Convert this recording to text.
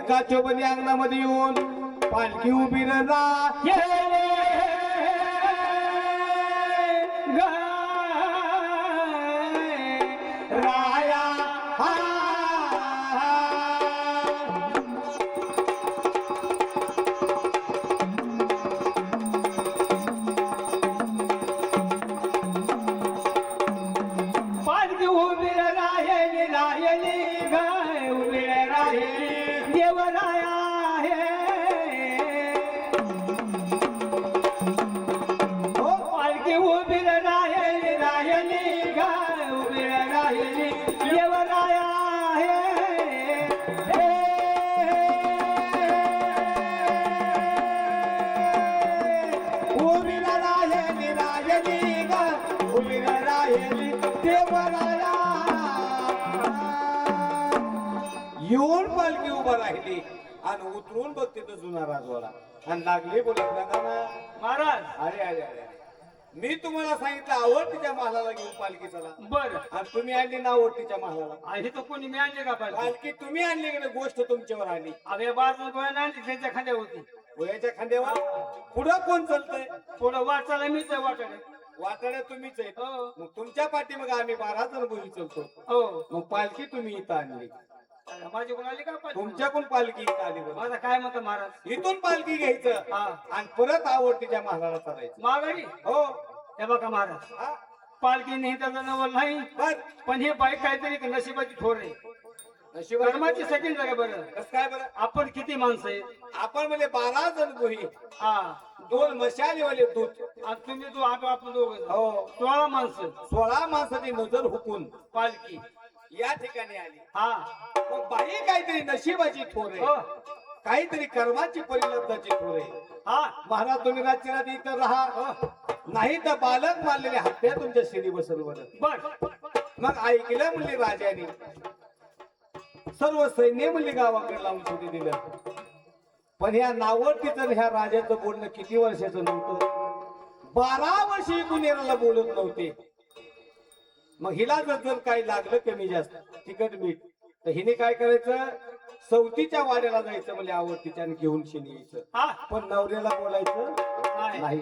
काचोबनी अंगणामध्ये येऊन पालखी उभी राया पालखी उभी राहिली राहिली गाय उभी राहिली देवराया हो पालखी उभी राहिली राहिली गाय उभी राहिली देवराया उभी राहिली राहिली गाय उभी राहिली देवराया येऊन पालखी उभा राहिली आणि उतरून बघते तर जुना राजवाडा आणि लागली बोलत महाराज अरे अरे अरे मी तुम्हाला सांगितलं आवडतीच्या महालाला घेऊन पालखी चला बर आणि तुम्ही आणली ना आवडतीच्या महालाला आहे तो कोणी मी आणले का पाहिजे पालखी तुम्ही आणली की नाही, गोष्ट तुमच्यावर आली अरे बाजू गोळ्या आणली त्यांच्या खांद्या होती वयाच्या खांद्यावर पुढं कोण चालतंय थोडं वाचायला मीच वाटायला वाटाड्या तुम्हीच आहेत हो मग तुमच्या पाठी मग आम्ही 12 जण गोळी चलतो हो मग पालखी तुम्ही इथं आणली माझी कोण आली का पाहिजे तुमच्याकडून पालखी इथं आली बरं. माझा काय म्हणतो महाराज इथून पालखी घ्यायचं हा आणि परत आवडतीच्या महालाला चालायचं माघारी हो हे बघा महाराज हा पालखी नाही त्याचा नवल नाही बर पण हे बाईक काहीतरी नशिबाची थोर आहे नशिबाची कर्माची सेकंड जागा बरं कसं काय बरं आपण किती माणसं आहेत आपण म्हणजे 12 जण गोळी हा 2 मशालीवाले दूध आणि तुम्ही तो आपण दोघं हो 16 माणसं 16 माणसाची नजर हुकून पालखी या ठिकाणी आली हा मग बाई काहीतरी नशिबाची थोर हो आहे काहीतरी कर्माची परिलब्धाची थोर आहे हा महाराज तुम्ही रात्री रात्री इथं राहा नाही तर बालक मारलेले हत्या तुमच्या शिडी बसलवर बर मग ऐकलं म्हणले राजाने सर्व सैन्य म्हणले गावाकडे लावून शिडी दिलं पण ह्या नावडतीचं ह्या राजाचं बोलणं किती वर्षाचं नव्हतं 12 वर्ष कुणेराला बोलत नव्हते मग हिला जर काही लागलं कमी जास्त तिकट मीठ तर हिने काय करायचं सवतीच्या वाड्याला जायचं म्हणजे आवडतीच्या आणि घेऊन शिनी यायचं हा पण नवऱ्याला बोलायचं नाही नाही